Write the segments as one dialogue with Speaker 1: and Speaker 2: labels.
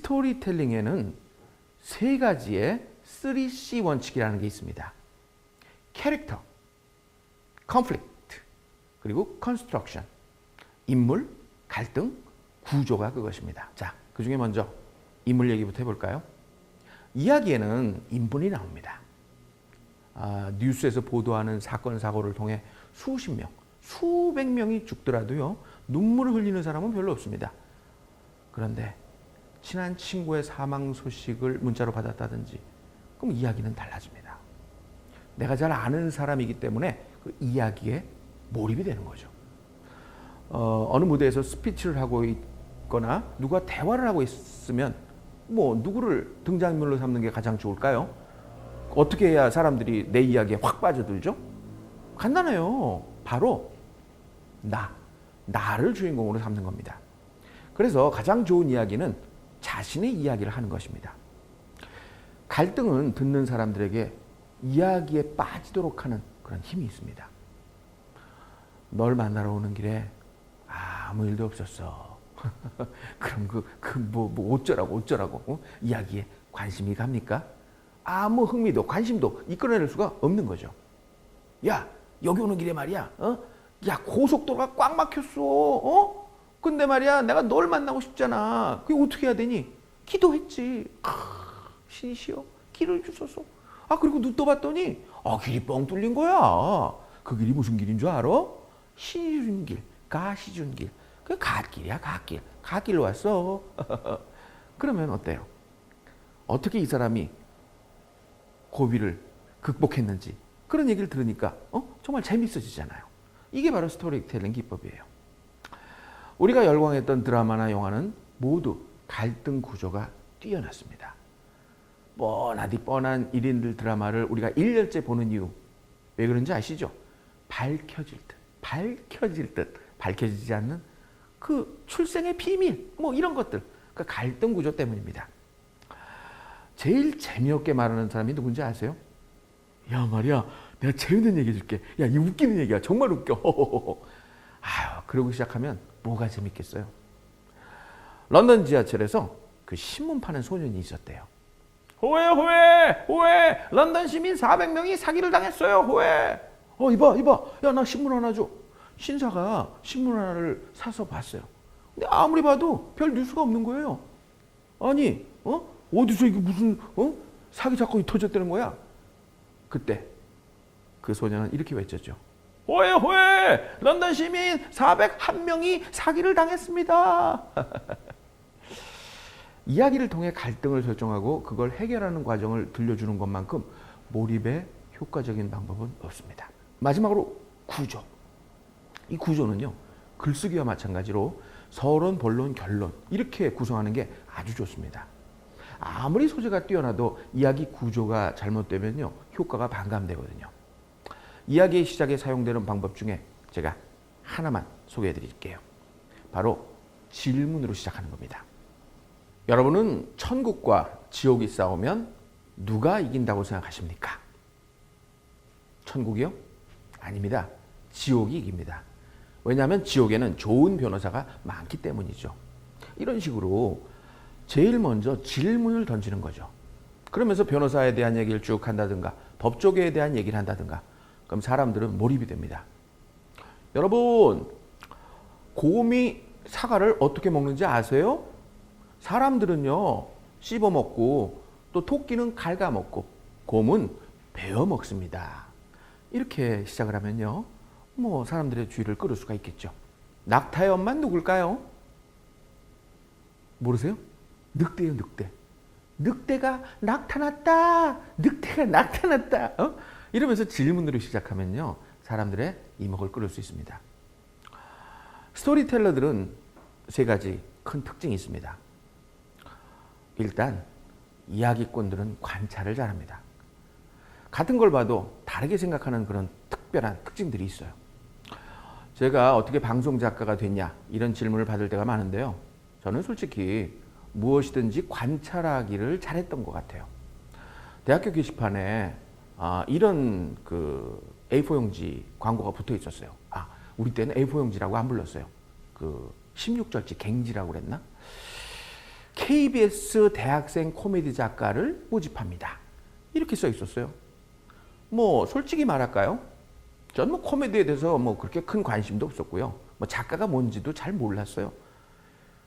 Speaker 1: 스토리텔링에는 세 가지의 3C 원칙이라는 게 있습니다. 캐릭터, 컨플릭트, 그리고 컨스트럭션. 인물, 갈등, 구조가 그것입니다. 자, 그 중에 먼저 인물 얘기부터 해볼까요? 이야기에는 인물이 나옵니다. 뉴스에서 보도하는 사건, 사고를 통해 수십 명, 수백 명이 죽더라도요, 눈물을 흘리는 사람은 별로 없습니다. 그런데 친한 친구의 사망 소식을 문자로 받았다든지, 그럼 이야기는 달라집니다. 내가 잘 아는 사람이기 때문에 그 이야기에 몰입이 되는 거죠. 어느 무대에서 스피치를 하고 있거나 누가 대화를 하고 있으면 뭐 누구를 등장인물로 삼는 게 가장 좋을까요? 어떻게 해야 사람들이 내 이야기에 확 빠져들죠? 간단해요. 바로 나를 주인공으로 삼는 겁니다. 그래서 가장 좋은 이야기는 자신의 이야기를 하는 것입니다. 갈등은 듣는 사람들에게 이야기에 빠지도록 하는 그런 힘이 있습니다. 널 만나러 오는 길에 아무 일도 없었어. 그럼 뭐 어쩌라고 어? 이야기에 관심이 갑니까? 아무 흥미도 관심도 이끌어낼 수가 없는 거죠. 야, 여기 오는 길에 말이야. 야, 고속도로가 꽉 막혔어. 근데 말이야, 내가 널 만나고 싶잖아. 그게 어떻게 해야 되니? 기도했지. 신이시여, 길을 주소서. 그리고 눈 떠봤더니 길이 뻥 뚫린 거야. 그 길이 무슨 길인 줄 알아? 신이 준 길, 가시 준 길. 그 갓길이야, 갓길. 갓길로 왔어. 그러면 어때요? 어떻게 이 사람이 고비를 극복했는지 그런 얘기를 들으니까 정말 재밌어지잖아요. 이게 바로 스토리텔링 기법이에요. 우리가 열광했던 드라마나 영화는 모두 갈등 구조가 뛰어났습니다. 뻔하디 뻔한 1인들 드라마를 우리가 1년째 보는 이유, 왜 그런지 아시죠? 밝혀질 듯 밝혀지지 않는 그 출생의 비밀, 뭐 이런 것들, 그 갈등 구조 때문입니다. 제일 재미없게 말하는 사람이 누군지 아세요? 야, 말이야, 내가 재밌는 얘기 해줄게. 야, 이 웃기는 얘기야. 정말 웃겨. 그러고 시작하면 뭐가 재밌겠어요? 런던 지하철에서 그 신문 파는 소년이 있었대요. 호해! 런던 시민 400명이 사기를 당했어요. 호해! 이봐. 야, 나 신문 하나 줘. 신사가 신문 하나를 사서 봤어요. 근데 아무리 봐도 별 뉴스가 없는 거예요. 아니, 어디서 이게 무슨 사기 사건이 터졌다는 거야? 그때 그 소년은 이렇게 외쳤죠. 호해! 런던 시민 401명이 사기를 당했습니다. 이야기를 통해 갈등을 설정하고 그걸 해결하는 과정을 들려주는 것만큼 몰입에 효과적인 방법은 없습니다. 마지막으로 구조. 이 구조는요, 글쓰기와 마찬가지로 서론, 본론, 결론 이렇게 구성하는 게 아주 좋습니다. 아무리 소재가 뛰어나도 이야기 구조가 잘못되면요, 효과가 반감되거든요. 이야기의 시작에 사용되는 방법 중에 제가 하나만 소개해 드릴게요. 바로 질문으로 시작하는 겁니다. 여러분은 천국과 지옥이 싸우면 누가 이긴다고 생각하십니까? 천국이요? 아닙니다. 지옥이 이깁니다. 왜냐하면 지옥에는 좋은 변호사가 많기 때문이죠. 이런 식으로 제일 먼저 질문을 던지는 거죠. 그러면서 변호사에 대한 얘기를 쭉 한다든가 법조계에 대한 얘기를 한다든가 그럼 사람들은 몰입이 됩니다. 여러분, 곰이 사과를 어떻게 먹는지 아세요? 사람들은요, 씹어 먹고 또 토끼는 갉아 먹고 곰은 베어 먹습니다. 이렇게 시작을 하면요, 뭐 사람들의 주의를 끌을 수가 있겠죠. 낙타의 엄마는 누굴까요? 모르세요? 늑대예요, 늑대. 늑대가 나타났다. 이러면서 질문으로 시작하면요, 사람들의 이목을 끌을 수 있습니다. 스토리텔러들은 세 가지 큰 특징이 있습니다. 일단 이야기꾼들은 관찰을 잘합니다. 같은 걸 봐도 다르게 생각하는 그런 특별한 특징들이 있어요. 제가 어떻게 방송 작가가 됐냐 이런 질문을 받을 때가 많은데요. 저는 솔직히 무엇이든지 관찰하기를 잘했던 것 같아요. 대학교 게시판에 이런 그 A4 용지 광고가 붙어 있었어요. 우리 때는 A4 용지라고 안 불렀어요. 그 16절지 갱지라고 그랬나? KBS 대학생 코미디 작가를 모집합니다. 이렇게 써 있었어요. 뭐 솔직히 말할까요? 전 뭐 코미디에 대해서 뭐 그렇게 큰 관심도 없었고요. 뭐 작가가 뭔지도 잘 몰랐어요.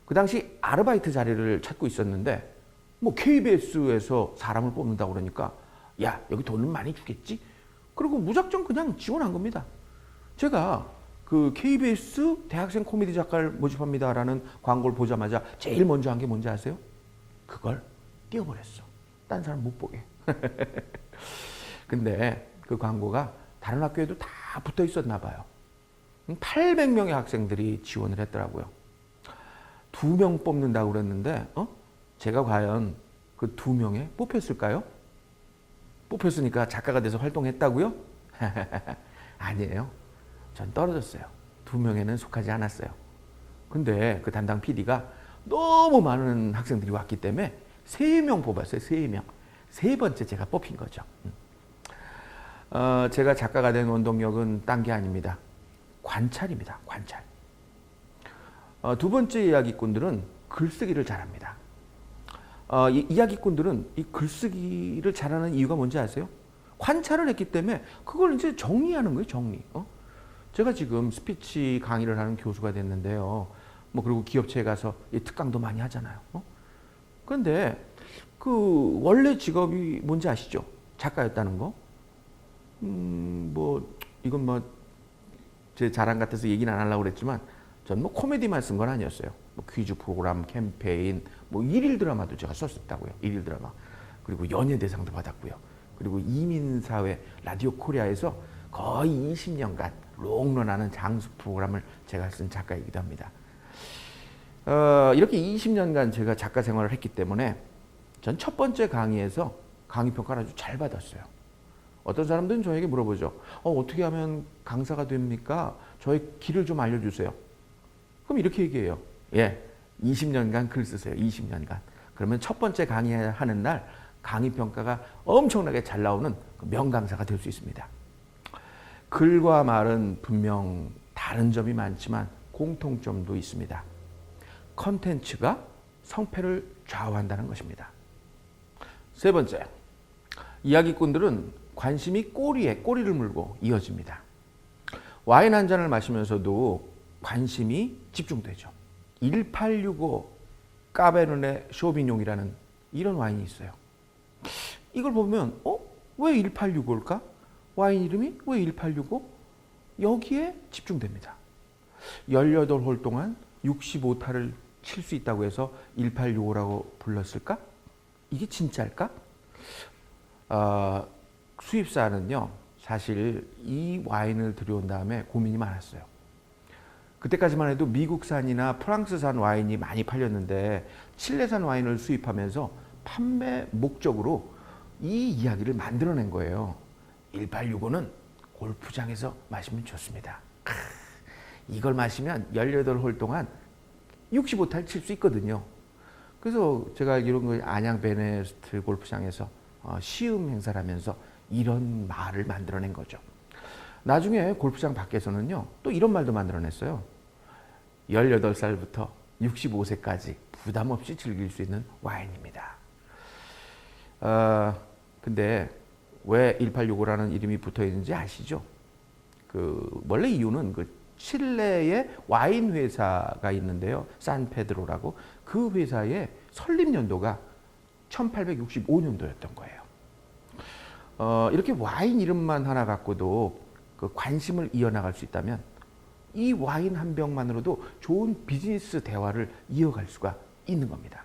Speaker 1: 그 당시 아르바이트 자리를 찾고 있었는데 뭐 KBS에서 사람을 뽑는다고 그러니까 야, 여기 돈은 많이 주겠지? 그리고 무작정 그냥 지원한 겁니다. 제가 그 KBS 대학생 코미디 작가를 모집합니다라는 광고를 보자마자 제일 먼저 한 게 뭔지 아세요? 그걸 띄워버렸어. 딴 사람 못 보게. 근데 그 광고가 다른 학교에도 다 붙어 있었나 봐요. 800명의 학생들이 지원을 했더라고요. 2명 뽑는다고 그랬는데 제가 과연 그 2명에 뽑혔을까요? 뽑혔으니까 작가가 돼서 활동했다고요? 아니에요. 전 떨어졌어요. 2명에는 속하지 않았어요. 근데 그 담당 PD가 너무 많은 학생들이 왔기 때문에 3명 뽑았어요. 3명. 세 번째 제가 뽑힌 거죠. 제가 작가가 된 원동력은 딴 게 아닙니다. 관찰입니다. 관찰. 두 번째 이야기꾼들은 글쓰기를 잘합니다. 이야기꾼들은 이 글쓰기를 잘하는 이유가 뭔지 아세요? 관찰을 했기 때문에 그걸 이제 정리하는 거예요. 정리. 제가 지금 스피치 강의를 하는 교수가 됐는데요. 뭐 그리고 기업체에 가서 특강도 많이 하잖아요. 그런데 그 원래 직업이 뭔지 아시죠? 작가였다는 거. 뭐 이건 뭐 제 자랑 같아서 얘기는 안 하려고 그랬지만 전 뭐 코미디만 쓴 건 아니었어요. 뭐 퀴즈 프로그램, 캠페인, 뭐 일일 드라마도 제가 썼었다고요. 일일 드라마. 그리고 연예대상도 받았고요. 그리고 이민사회 라디오 코리아에서 거의 20년간 롱런하는 장수 프로그램을 제가 쓴 작가이기도 합니다. 이렇게 20년간 제가 작가 생활을 했기 때문에 전 첫 번째 강의에서 강의 평가를 아주 잘 받았어요. 어떤 사람들은 저에게 물어보죠. 어떻게 하면 강사가 됩니까? 저의 길을 좀 알려주세요. 그럼 이렇게 얘기해요. 예, 20년간 글 쓰세요. 20년간. 그러면 첫 번째 강의하는 날 강의 평가가 엄청나게 잘 나오는 명강사가 될 수 있습니다. 글과 말은 분명 다른 점이 많지만 공통점도 있습니다. 컨텐츠가 성패를 좌우한다는 것입니다. 세 번째, 이야기꾼들은 관심이 꼬리에 꼬리를 물고 이어집니다. 와인 한 잔을 마시면서도 관심이 집중되죠. 1865 까베르네 쇼비뇽이라는 이런 와인이 있어요. 이걸 보면 왜 1865일까? 와인 이름이 왜 1865? 여기에 집중됩니다. 18홀 동안 65타를 칠 수 있다고 해서 1865라고 불렀을까? 이게 진짜일까? 수입사는요, 사실 이 와인을 들여온 다음에 고민이 많았어요. 그때까지만 해도 미국산이나 프랑스산 와인이 많이 팔렸는데 칠레산 와인을 수입하면서 판매 목적으로 이 이야기를 만들어낸 거예요. 1865는 골프장에서 마시면 좋습니다. 이걸 마시면 18홀 동안 65타를 칠 수 있거든요. 그래서 제가 알기로는 안양 베네스트 골프장에서 시음 행사를 하면서 이런 말을 만들어낸 거죠. 나중에 골프장 밖에서는요, 또 이런 말도 만들어냈어요. 18살부터 65세까지 부담 없이 즐길 수 있는 와인입니다. 근데 왜 1865라는 이름이 붙어 있는지 아시죠? 원래 이유는 칠레에 와인 회사가 있는데요. 산페드로라고. 그 회사의 설립 연도가 1865년도였던 거예요. 이렇게 와인 이름만 하나 갖고도 그 관심을 이어나갈 수 있다면 이 와인 한 병만으로도 좋은 비즈니스 대화를 이어갈 수가 있는 겁니다.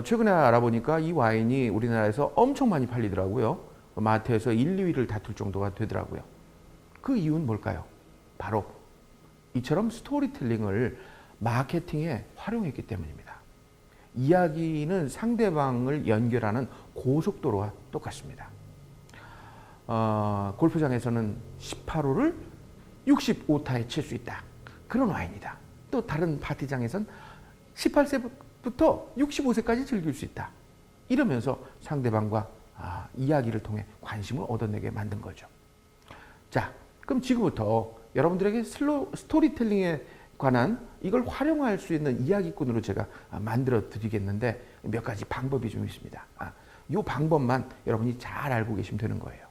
Speaker 1: 최근에 알아보니까 이 와인이 우리나라에서 엄청 많이 팔리더라고요. 마트에서 1, 2위를 다툴 정도가 되더라고요. 그 이유는 뭘까요? 바로 이처럼 스토리텔링을 마케팅에 활용했기 때문입니다. 이야기는 상대방을 연결하는 고속도로와 똑같습니다. 골프장에서는 18홀을 65타에 칠 수 있다. 그런 와인이다. 또 다른 파티장에서는 18세부터 65세까지 즐길 수 있다. 이러면서 상대방과 이야기를 통해 관심을 얻어내게 만든 거죠. 자, 그럼 지금부터 여러분들에게 스토리텔링에 관한 이걸 활용할 수 있는 이야기꾼으로 제가 만들어 드리겠는데 몇 가지 방법이 좀 있습니다. 이 방법만 여러분이 잘 알고 계시면 되는 거예요.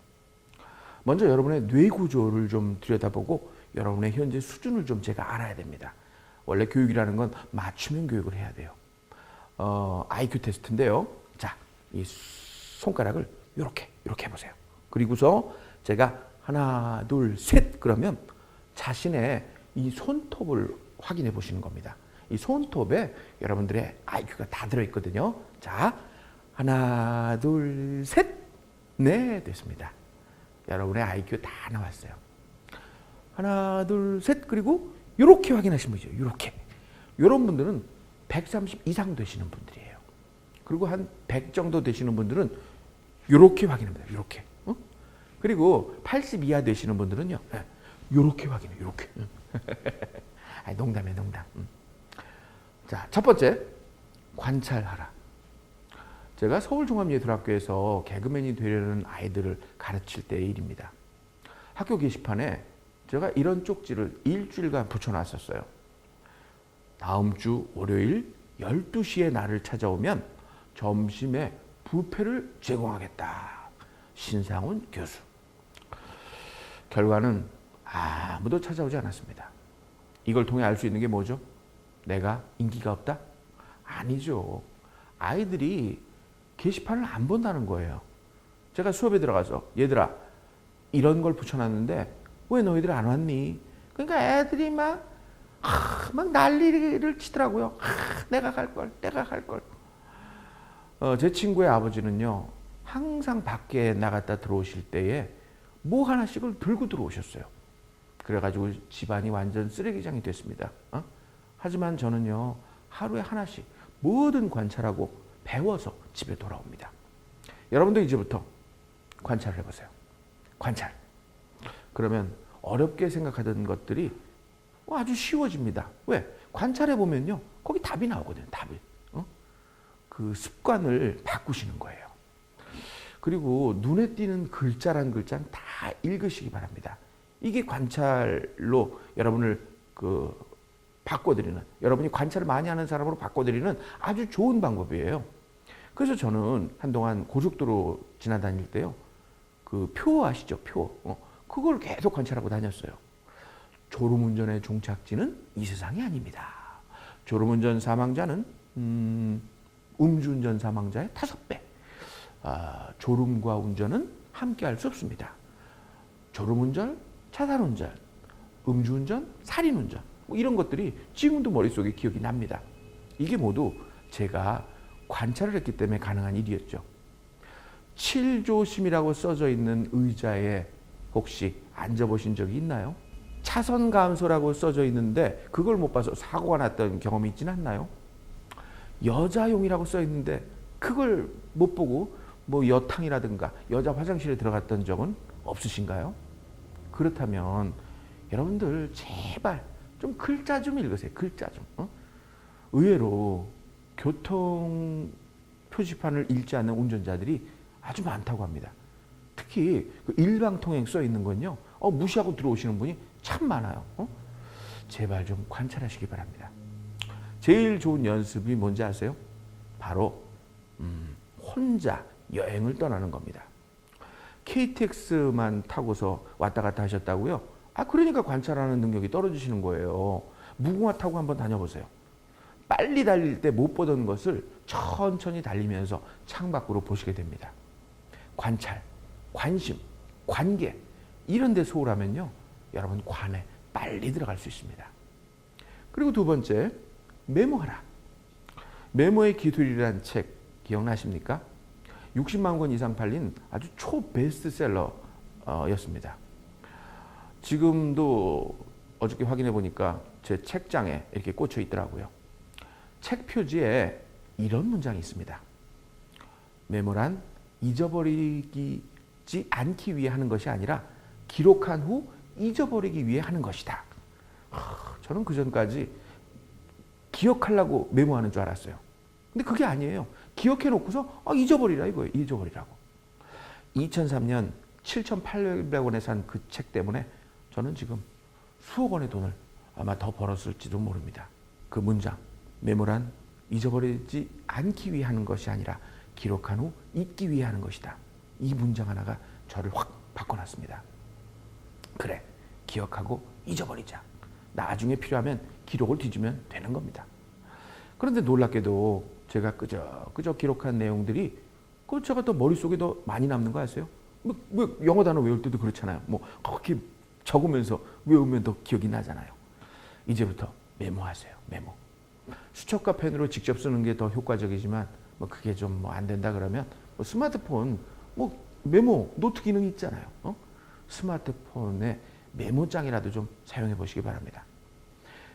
Speaker 1: 먼저 여러분의 뇌 구조를 좀 들여다보고 여러분의 현재 수준을 좀 제가 알아야 됩니다. 원래 교육이라는 건 맞춤형 교육을 해야 돼요. IQ 테스트인데요. 자, 이 손가락을 이렇게 해보세요. 그리고서 제가 하나, 둘, 셋 그러면 자신의 이 손톱을 확인해 보시는 겁니다. 이 손톱에 여러분들의 IQ가 다 들어있거든요. 자, 하나, 둘, 셋. 네, 됐습니다. 여러분의 IQ 다 나왔어요. 하나, 둘, 셋. 그리고 이렇게 확인하시면 되죠. 이렇게. 이런 분들은 130 이상 되시는 분들이에요. 그리고 한 100 정도 되시는 분들은 이렇게 확인합니다. 이렇게. 그리고 80 이하 되시는 분들은요. 이렇게 확인해요. 이렇게. 농담이에요. 농담. 자, 첫 번째. 관찰하라. 제가 서울종합예술학교에서 개그맨이 되려는 아이들을 가르칠 때의 일입니다. 학교 게시판에 제가 이런 쪽지를 일주일간 붙여놨었어요. 다음 주 월요일 12시에 나를 찾아오면 점심에 뷔페를 제공하겠다. 신상훈 교수. 결과는 아무도 찾아오지 않았습니다. 이걸 통해 알 수 있는 게 뭐죠? 내가 인기가 없다? 아니죠. 아이들이 게시판을 안 본다는 거예요. 제가 수업에 들어가서 얘들아 이런 걸 붙여놨는데 왜 너희들 안 왔니? 그러니까 애들이 막 난리를 치더라고요. 내가 갈 걸. 제 친구의 아버지는요. 항상 밖에 나갔다 들어오실 때에 뭐 하나씩을 들고 들어오셨어요. 그래가지고 집안이 완전 쓰레기장이 됐습니다. 하지만 저는요. 하루에 하나씩 뭐든 관찰하고 배워서 집에 돌아옵니다. 여러분도 이제부터 관찰을 해보세요. 관찰. 그러면 어렵게 생각하던 것들이 아주 쉬워집니다. 왜? 관찰해보면요. 거기 답이 나오거든요. 답이. 그 습관을 바꾸시는 거예요. 그리고 눈에 띄는 글자란 글자는 다 읽으시기 바랍니다. 이게 관찰로 여러분을 바꿔드리는, 여러분이 관찰을 많이 하는 사람으로 바꿔드리는 아주 좋은 방법이에요. 그래서 저는 한동안 고속도로 지나다닐 때요. 그 표 아시죠? 표. 그걸 계속 관찰하고 다녔어요. 졸음운전의 종착지는 이 세상이 아닙니다. 졸음운전 사망자는 음주운전 사망자의 5배. 졸음과 운전은 함께 할 수 없습니다. 졸음운전, 차단운전, 음주운전, 살인운전 뭐 이런 것들이 지금도 머릿속에 기억이 납니다. 이게 모두 제가 관찰을 했기 때문에 가능한 일이었죠. 7조심이라고 써져 있는 의자에 혹시 앉아보신 적이 있나요? 차선 감소라고 써져 있는데 그걸 못 봐서 사고가 났던 경험이 있진 않나요? 여자용이라고 써 있는데 그걸 못 보고 뭐 여탕이라든가 여자 화장실에 들어갔던 적은 없으신가요? 그렇다면 여러분들 제발 좀 글자 좀 읽으세요. 글자 좀. 의외로 교통 표지판을 읽지 않는 운전자들이 아주 많다고 합니다. 특히 그 일방통행 써 있는 건요. 무시하고 들어오시는 분이 참 많아요. 제발 좀 관찰하시기 바랍니다. 제일 좋은 연습이 뭔지 아세요? 바로 혼자 여행을 떠나는 겁니다. KTX만 타고서 왔다 갔다 하셨다고요? 그러니까 관찰하는 능력이 떨어지시는 거예요. 무궁화 타고 한번 다녀보세요. 빨리 달릴 때 못 보던 것을 천천히 달리면서 창밖으로 보시게 됩니다. 관찰, 관심, 관계 이런 데 소홀하면요. 여러분 관에 빨리 들어갈 수 있습니다. 그리고 두 번째, 메모하라. 메모의 기술이라는 책 기억나십니까? 60만 권 이상 팔린 아주 초베스트셀러였습니다. 지금도 어저께 확인해 보니까 제 책장에 이렇게 꽂혀 있더라고요. 책 표지에 이런 문장이 있습니다. 메모란 잊어버리지 않기 위해 하는 것이 아니라 기록한 후 잊어버리기 위해 하는 것이다. 저는 그전까지 기억하려고 메모하는 줄 알았어요. 근데 그게 아니에요. 기억해 놓고서 잊어버리라 이거예요. 잊어버리라고. 2003년 7,800원에 산 그 책 때문에 저는 지금 수억 원의 돈을 아마 더 벌었을지도 모릅니다. 그 문장, 메모란 잊어버리지 않기 위해 하는 것이 아니라 기록한 후 잊기 위해 하는 것이다. 이 문장 하나가 저를 확 바꿔놨습니다. 그래, 기억하고 잊어버리자. 나중에 필요하면 기록을 뒤지면 되는 겁니다. 그런데 놀랍게도 제가 그저 기록한 내용들이 제가 더 머릿속에 더 많이 남는 거 아세요? 뭐 영어 단어 외울 때도 그렇잖아요. 뭐 그렇게 적으면서 외우면 더 기억이 나잖아요. 이제부터 메모하세요. 메모. 수첩과 펜으로 직접 쓰는 게 더 효과적이지만 그게 좀 안 된다 그러면 스마트폰 메모 노트 기능이 있잖아요. 스마트폰에 메모장이라도 좀 사용해 보시기 바랍니다.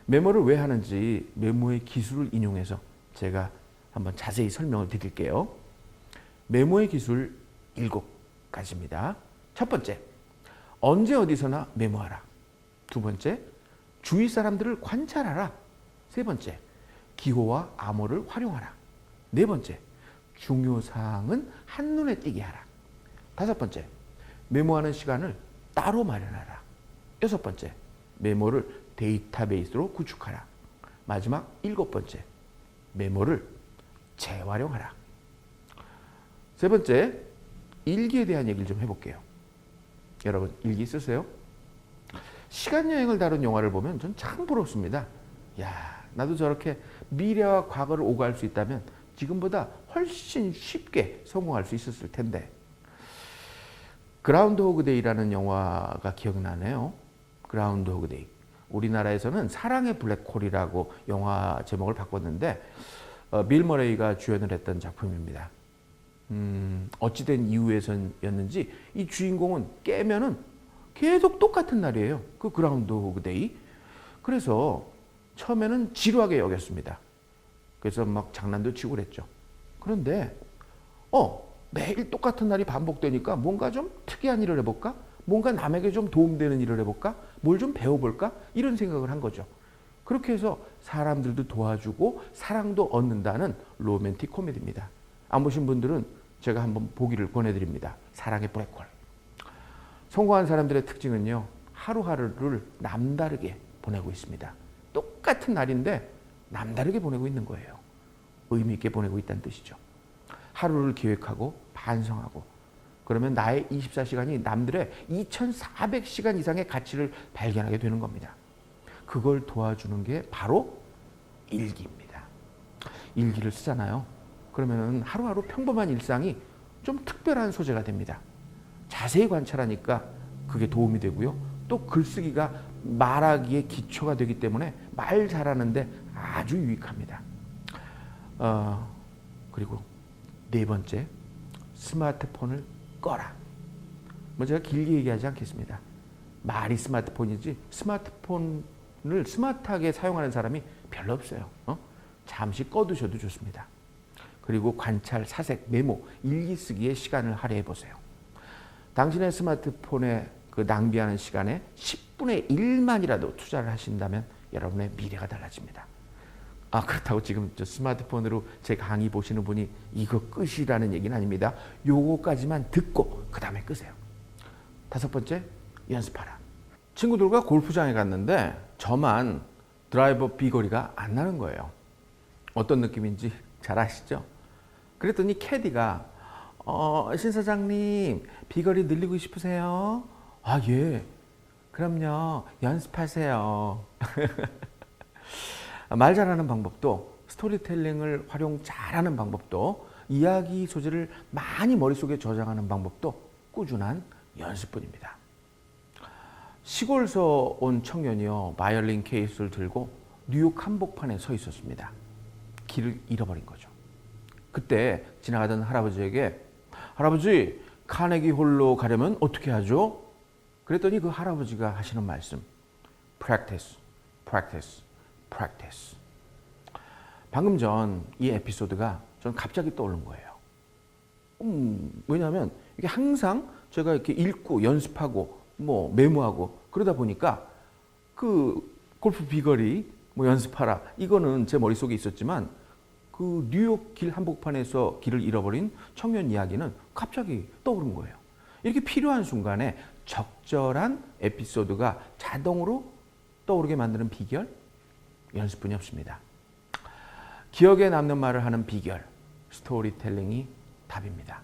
Speaker 1: 메모를 왜 하는지 메모의 기술을 인용해서 제가 한번 자세히 설명을 드릴게요. 메모의 기술 7가지입니다. 첫 번째, 언제 어디서나 메모하라. 두 번째, 주위 사람들을 관찰하라. 세 번째, 기호와 암호를 활용하라. 네 번째, 중요 사항은 한눈에 띄게 하라. 다섯 번째, 메모하는 시간을 따로 마련하라. 여섯 번째, 메모를 데이터베이스로 구축하라. 마지막 7번째, 메모를 재활용하라. 세 번째, 일기에 대한 얘기를 좀 해볼게요. 여러분, 일기 쓰세요? 시간여행을 다룬 영화를 보면 전 참 부럽습니다. 야, 나도 저렇게 미래와 과거를 오갈 수 있다면 지금보다 훨씬 쉽게 성공할 수 있었을 텐데. 그라운드호그 데이라는 영화가 기억나네요. 그라운드호그 데이. 우리나라에서는 사랑의 블랙홀이라고 영화 제목을 바꿨는데 빌 머레이가 주연을 했던 작품입니다. 어찌된 이유에서였는지 이 주인공은 깨면은 계속 똑같은 날이에요. 그 그라운드호그 데이. 그래서 처음에는 지루하게 여겼습니다. 그래서 막 장난도 치고 그랬죠. 그런데 매일 똑같은 날이 반복되니까 뭔가 좀 특이한 일을 해볼까? 뭔가 남에게 좀 도움되는 일을 해볼까? 뭘 좀 배워볼까? 이런 생각을 한 거죠. 그렇게 해서 사람들도 도와주고 사랑도 얻는다는 로맨틱 코미디입니다. 안 보신 분들은 제가 한번 보기를 권해드립니다. 사랑의 블랙홀. 성공한 사람들의 특징은요, 하루하루를 남다르게 보내고 있습니다. 똑같은 날인데 남다르게 보내고 있는 거예요. 의미 있게 보내고 있다는 뜻이죠. 하루를 계획하고 반성하고 그러면 나의 24시간이 남들의 2400시간 이상의 가치를 발견하게 되는 겁니다. 그걸 도와주는 게 바로 일기입니다. 일기를 쓰잖아요. 그러면 하루하루 평범한 일상이 좀 특별한 소재가 됩니다. 자세히 관찰하니까 그게 도움이 되고요. 또 글쓰기가 말하기에 기초가 되기 때문에 말 잘하는데 아주 유익합니다. 그리고 네 번째, 스마트폰을 꺼라. 제가 길게 얘기하지 않겠습니다. 말이 스마트폰이지 스마트폰을 스마트하게 사용하는 사람이 별로 없어요. 잠시 꺼두셔도 좋습니다. 그리고 관찰, 사색, 메모, 일기 쓰기에 시간을 할애해 보세요. 당신의 스마트폰에 그 낭비하는 시간에 10분의 1만이라도 투자를 하신다면 여러분의 미래가 달라집니다. 그렇다고 지금 저 스마트폰으로 제 강의 보시는 분이 이거 끄시라는 얘기는 아닙니다. 요거까지만 듣고 그 다음에 끄세요. 다섯 번째, 연습하라. 친구들과 골프장에 갔는데 저만 드라이버 비거리가 안 나는 거예요. 어떤 느낌인지 잘 아시죠? 그랬더니 캐디가 신 사장님 비거리 늘리고 싶으세요? 예. 그럼요. 연습하세요. 말 잘하는 방법도 스토리텔링을 활용 잘하는 방법도 이야기 소재를 많이 머릿속에 저장하는 방법도 꾸준한 연습뿐입니다. 시골서 온 청년이요. 바이올린 케이스를 들고 뉴욕 한복판에 서 있었습니다. 길을 잃어버린 거죠. 그때 지나가던 할아버지에게 할아버지 카네기 홀로 가려면 어떻게 하죠? 그랬더니 그 할아버지가 하시는 말씀 practice, practice, practice. 방금 전 이 에피소드가 전 갑자기 떠오른 거예요. 왜냐하면 이게 항상 제가 이렇게 읽고 연습하고 메모하고 그러다 보니까 그 골프 비거리 연습하라 이거는 제 머릿속에 있었지만 그 뉴욕 길 한복판에서 길을 잃어버린 청년 이야기는 갑자기 떠오른 거예요. 이렇게 필요한 순간에 적절한 에피소드가 자동으로 떠오르게 만드는 비결? 연습뿐이 없습니다. 기억에 남는 말을 하는 비결, 스토리텔링이 답입니다.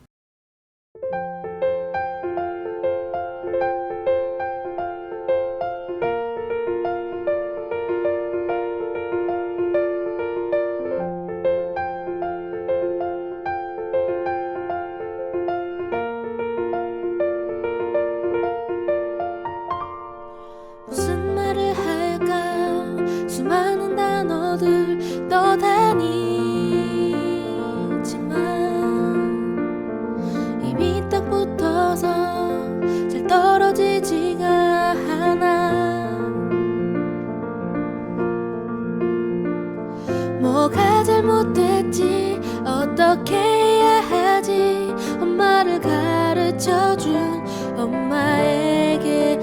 Speaker 2: 무슨 말을 할까 수많은 단어들 떠다니지만 입이 딱 붙어서 잘 떨어지지가 않아. 뭐가 잘못됐지 어떻게 해야 하지 엄마를 가르쳐준 엄마에게